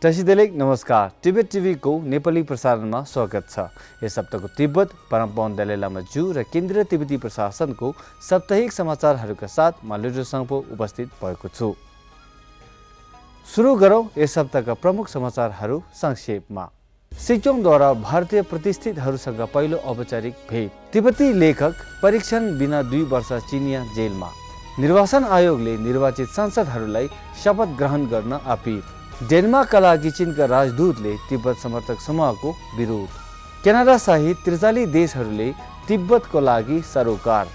टसिदेलेक नमस्कार। तिब्बत टिभीको नेपाली प्रसारणमा स्वागत छ। यस हप्ताको तिब्बत, परमपावन दलाई लामा जू र केन्द्रीय तिब्बती प्रशासनको साप्ताहिक समाचारहरूका साथ म लिडो साङपो उपस्थित भएको छु। सुरु गरौँ यस हप्ताका प्रमुख समाचारहरू संक्षेपमा। सिचोङद्वारा भारतीय प्रतिष्ठितहरूसँग पहिलो औपचारिक भेट। तिब्बती लेखक परीक्षण बिना 2 वर्ष चिनिया जेलमा। निर्वाचन आयोगले निर्वाचित सांसदहरूलाई शपथ ग्रहण गर्न अपील। डेनमार्कका लागि चीनका राजदूतले तिब्बत समर्थक समूहको विरोध। क्यानाडा सहित 43 देशहरूले तिब्बतको लागि सरोकार।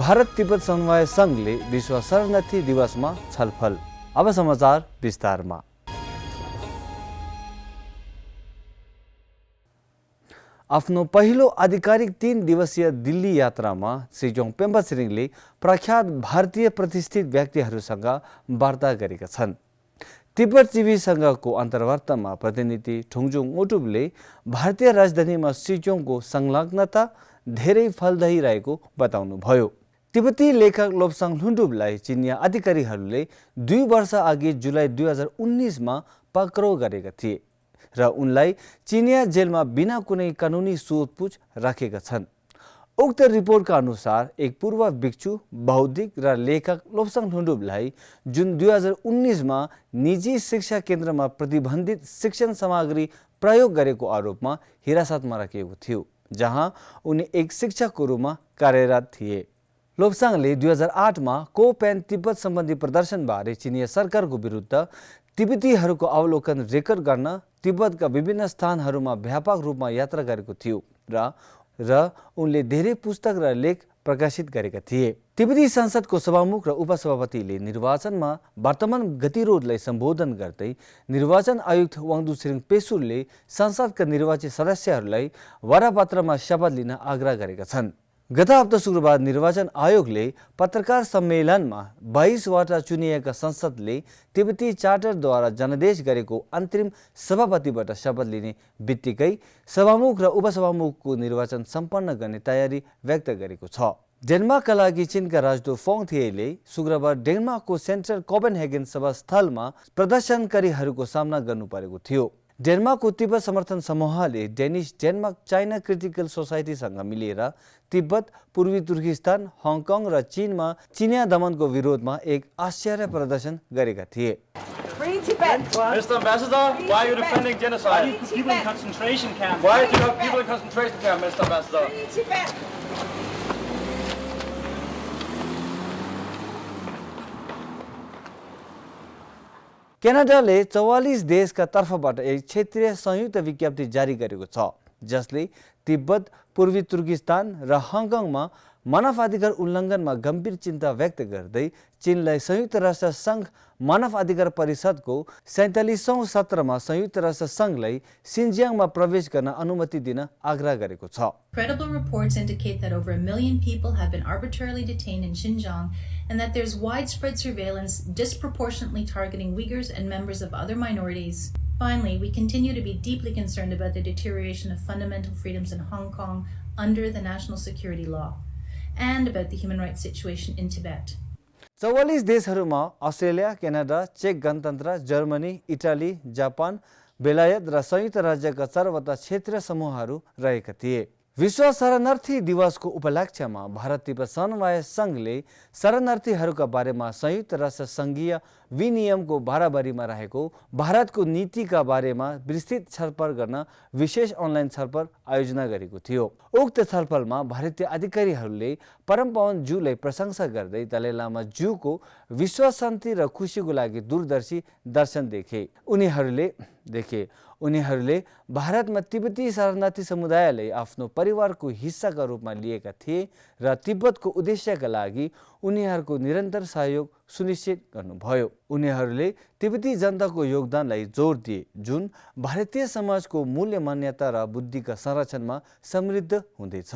भारत तिब्बत समन्वय संघले विश्व शरणार्थी दिवसमा छलफल। अब समाचार विस्तारमा। आफ्नो पहिलो आधिकारिक 3 दिवसीय दिल्ली यात्रामा सिजोङ पेम्बा छिरिङले प्रख्यात भारतीय प्रतिष्ठित व्यक्तिहरूसँग वार्ता गरेका छन्। तिब्बत टिभीसँगको अन्तर्वार्तामा प्रतिनिधि ठुङजुङ ओटुबले भारतीय राजधानीमा सिजोङको संलग्नता धेरै फलदायी रहेको बताउनुभयो। तिब्बती लेखक लोप्साङ लुन्डुबलाई चिनिया अधिकारीहरूले 2 वर्ष अघि जुलाई 2019मा पक्राउ गरेका थिए र उनलाई चिनिया जेलमा बिना कुनै कानुनी सोधपुछ राखेका छन्। उक्त रिपोर्टका अनुसार एक पूर्व भिक्षु, बौद्धिक र लेखक लोप्साङ लुन्डुबलाई जुन 2019मा निजी शिक्षा केन्द्रमा प्रतिबन्धित शिक्षण सामग्री प्रयोग गरेको आरोपमा हिरासतमा राखिएको थियो, जहाँ उनी एक शिक्षकको रूपमा कार्यरत थिए। लोप्साङले 2008मा कोपेन तिब्बत सम्बन्धी प्रदर्शनबारे चिनिया सरकारको विरुद्ध तिब्बतीहरूको अवलोकन रेकर्ड गर्न तिब्बतका विभिन्न स्थानहरूमा व्यापक रूपमा यात्रा गरेको थियो र उनले धेरै पुस्तक र लेख प्रकाशित गरेका थिए। तिब्बती संसदको सभामुख र उपसभापतिले निर्वाचनमा वर्तमान गतिरोधलाई सम्बोधन गर्दै निर्वाचन आयुक्त वाङदु छिरिङ पेसुरले संसदका निर्वाचित सदस्यहरूलाई वरपत्रमा शपथ लिन आग्रह गरेका छन्। गत हप्ता शुक्रबार निर्वाचन आयोगले पत्रकार सम्मेलनमा 22 वटा चुनिएका संसदले तिब्बती चार्टरद्वारा जनादेश गरेको अन्तरिम सभापतिबाट शपथ लिने बित्तिकै सभामुख र उपसभामुखको निर्वाचन सम्पन्न गर्ने तयारी व्यक्त गरेको छ। डेनमार्कका लागि चीनका राजदूत फोङ थिएले शुक्रबार डेनमार्कको सेन्ट्रल कोपेनहेगन सभास्थलमा प्रदर्शनकारीहरूको सामना गर्नु परेको थियो। डेनमार्कको तिब्बत समर्थन समूहले डेनिश डेनमार्क चाइना क्रिटिकल सोसाइटीसँग मिलेर तिब्बत, पूर्वी तुर्किस्तान, हङकङ र चीनमा चिनिया दमनको विरोधमा एक आश्चर्य प्रदर्शन गरेका थिए। Mr. Ambassador, why are you defending genocide? Why do you put people in concentration camps? Why do you have people in concentration camps, Mr. Ambassador? क्यानाडाले 44 देशका तर्फबाट एक क्षेत्रीय संयुक्त विज्ञप्ति जारी गरेको छ, जसले तिब्बत, पूर्वी तुर्किस्तान र हङकङमा मानवाधिकार उल्लङ्घनमा गम्भीर चिन्ता व्यक्त गर्दै चीनलाई संयुक्त राष्ट्र सङ्घ मानव अधिकार परिषदको 47औं सत्रमा संयुक्त राष्ट्र सङ्घलाई सिन्जियाङमा प्रवेश गर्न अनुमति दिन आग्रह गरेको छ। Credible reports indicate that over 1 million people have been arbitrarily detained in Xinjiang and that there's widespread surveillance disproportionately targeting Uyghurs and members of other minorities. Finally, we continue to be deeply concerned about the deterioration of fundamental freedoms in Hong Kong under the national security law and about the human rights situation in Tibet. 44 देशहरूमा Australia, Canada, check गणतन्त्र, Germany, Italy, Japan, बेलायत र संयुक्त राज्यका 4वटा क्षेत्रीय समूहहरू रहेका थिए। विश्व शरणार्थी दिवसको उपलक्ष्यमा भारत तिब्बत समन्वय संघले शरणार्थीहरूका बारेमा संयुक्त राष्ट्र सङ्घीय विनियमको बराबरीमा रहेको भारतको नीतिका बारेमा विस्तृत छलफल गर्न विशेष अनलाइन छलफल आयोजना गरेको थियो। उक्त छलफलमा भारतीय अधिकारीहरूले परमपावन जूलाई प्रशंसा गर्दै दलाई लामा जूको विश्व शान्ति र खुसीको लागि दूरदर्शी दर्शन देखे। उनीहरूले भारतमा तिब्बती शरणार्थी समुदायलाई आफ्नो परिवारको हिस्साका रूपमा लिएका थिए र तिब्बतको उद्देश्यका लागि उनीहरूको निरन्तर सहयोग सुनिश्चित गर्नुभयो। उनीहरूले तिब्बती जनताको योगदानलाई जोड दिए, जुन भारतीय समाजको मूल्य, मान्यता र बुद्धिका संरक्षणमा समृद्ध हुँदैछ।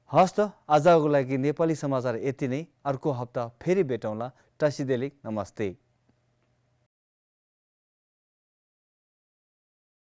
हस्त आजको लागि नेपाली समाचार यति नै। अर्को हप्ता फेरि भेटौँला। टसिदेलिक नमस्ते।